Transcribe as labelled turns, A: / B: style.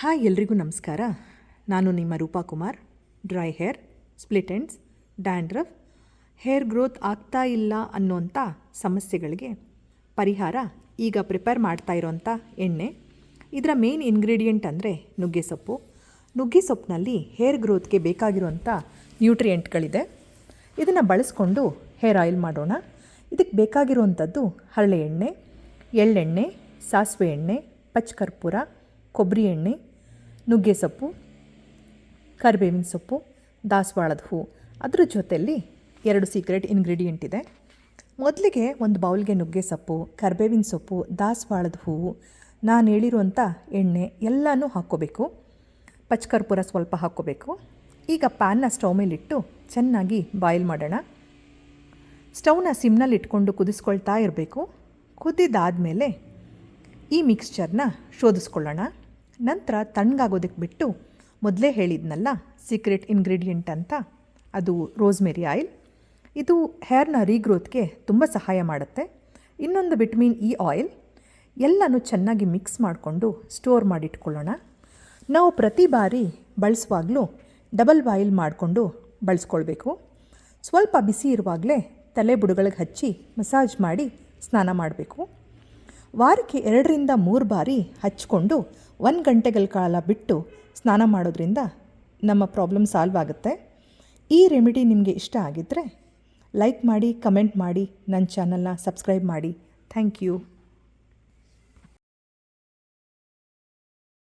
A: Hi ಎಲ್ರಿಗೂ ನಮಸ್ಕಾರ. ನಾನು ನಿಮ್ಮ Rupa Kumar. Dry hair, split ends, dandruff, hair growth ಆಗ್ತಾ ಇಲ್ಲ ಅನ್ನೋಂಥ ಸಮಸ್ಯೆಗಳಿಗೆ ಪರಿಹಾರ ಈಗ ಪ್ರಿಪೇರ್ ಮಾಡ್ತಾ ಇರೋಂಥ ಎಣ್ಣೆ. ಇದರ ಮೇನ್ ಇಂಗ್ರೀಡಿಯೆಂಟ್ ಅಂದರೆ ನುಗ್ಗೆ ಸೊಪ್ಪು. ನುಗ್ಗೆ ಸೊಪ್ಪಿನಲ್ಲಿ ಹೇರ್ ಗ್ರೋತ್ಗೆ ಬೇಕಾಗಿರುವಂಥ ನ್ಯೂಟ್ರಿಯೆಂಟ್ಗಳಿದೆ. ಇದನ್ನು ಬಳಸ್ಕೊಂಡು ಹೇರ್ ಆಯಿಲ್ ಮಾಡೋಣ. ಇದಕ್ಕೆ ಬೇಕಾಗಿರುವಂಥದ್ದು ಹರಳೆ ಎಣ್ಣೆ, ಎಳ್ಳೆಣ್ಣೆ, ಸಾಸಿವೆ ಎಣ್ಣೆ, ಪಚ್ಚಕರ್ಪೂರ, ಕೊಬ್ಬರಿ ಎಣ್ಣೆ, ನುಗ್ಗೆ ಸೊಪ್ಪು, ಕರಿಬೇವಿನ ಸೊಪ್ಪು, ದಾಸವಾಳದ ಹೂವು. ಅದ್ರ ಜೊತೆಯಲ್ಲಿ 2 ಸೀಕ್ರೆಟ್ ಇಂಗ್ರೀಡಿಯೆಂಟ್ ಇದೆ. ಮೊದಲಿಗೆ ಒಂದು ಬೌಲ್ಗೆ ನುಗ್ಗೆ ಸೊಪ್ಪು, ಕರಿಬೇವಿನ ಸೊಪ್ಪು, ದಾಸವಾಳದ ಹೂವು, ನಾನು ಹೇಳಿರುವಂಥ ಎಣ್ಣೆ ಎಲ್ಲನೂ ಹಾಕ್ಕೋಬೇಕು. ಪಚ್ಚಕರ್ಪೂರ ಸ್ವಲ್ಪ ಹಾಕ್ಕೋಬೇಕು. ಈಗ ಪ್ಯಾನ್ನ ಸ್ಟವ್ ಮೇಲಿಟ್ಟು ಚೆನ್ನಾಗಿ ಬಾಯ್ಲ್ ಮಾಡೋಣ. ಸ್ಟವ್ನ ಸಿಮ್ನಲ್ಲಿ ಇಟ್ಕೊಂಡು ಕುದಿಸ್ಕೊಳ್ತಾ ಇರಬೇಕು. ಕುದ್ದಿದ್ದಾದಮೇಲೆ ಈ ಮಿಕ್ಸ್ಚರ್ನ ಶೋಧಿಸ್ಕೊಳ್ಳೋಣ. ನಂತರ ತಣ್ಣಗಾಗೋದಕ್ಕೆ ಬಿಟ್ಟು ಮೊದಲೇ ಹೇಳಿದ್ನಲ್ಲ ಸೀಕ್ರೆಟ್ ಇಂಗ್ರೀಡಿಯೆಂಟ್ ಅಂತ, ಅದು ರೋಸ್ಮೆರಿ ಆಯಿಲ್. ಇದು ಹೇರ್ನ ರೀಗ್ರೋತ್ಗೆ ತುಂಬ ಸಹಾಯ ಮಾಡುತ್ತೆ. ಇನ್ನೊಂದು ವಿಟಮಿನ್ ಇ ಆಯಿಲ್. ಎಲ್ಲನೂ ಚೆನ್ನಾಗಿ ಮಿಕ್ಸ್ ಮಾಡಿಕೊಂಡು ಸ್ಟೋರ್ ಮಾಡಿಟ್ಕೊಳ್ಳೋಣ. ನಾವು ಪ್ರತಿ ಬಾರಿ ಬಳಸುವಾಗಲೂ ಡಬಲ್ ಬಾಯಿಲ್ ಮಾಡಿಕೊಂಡು ಬಳಸ್ಕೊಳ್ಬೇಕು. ಸ್ವಲ್ಪ ಬಿಸಿ ಇರುವಾಗಲೇ ತಲೆ ಬುಡಗಳಿಗೆ ಹಚ್ಚಿ ಮಸಾಜ್ ಮಾಡಿ ಸ್ನಾನ ಮಾಡಬೇಕು. ವಾರಕ್ಕೆ 2ರಿಂದ 3 ಬಾರಿ ಹಚ್ಕೊಂಡು 1 ಗಂಟೆಗಳ ಕಾಲ ಬಿಟ್ಟು ಸ್ನಾನ ಮಾಡೋದ್ರಿಂದ ನಮ್ಮ ಪ್ರಾಬ್ಲಮ್ ಸಾಲ್ವ್ ಆಗುತ್ತೆ. ಈ ರೆಮಿಡಿ ನಿಮಗೆ ಇಷ್ಟ ಆಗಿದ್ದರೆ ಲೈಕ್ ಮಾಡಿ, ಕಮೆಂಟ್ ಮಾಡಿ, ನನ್ನ ಚಾನಲ್ನ ಸಬ್ಸ್ಕ್ರೈಬ್ ಮಾಡಿ. Thank you.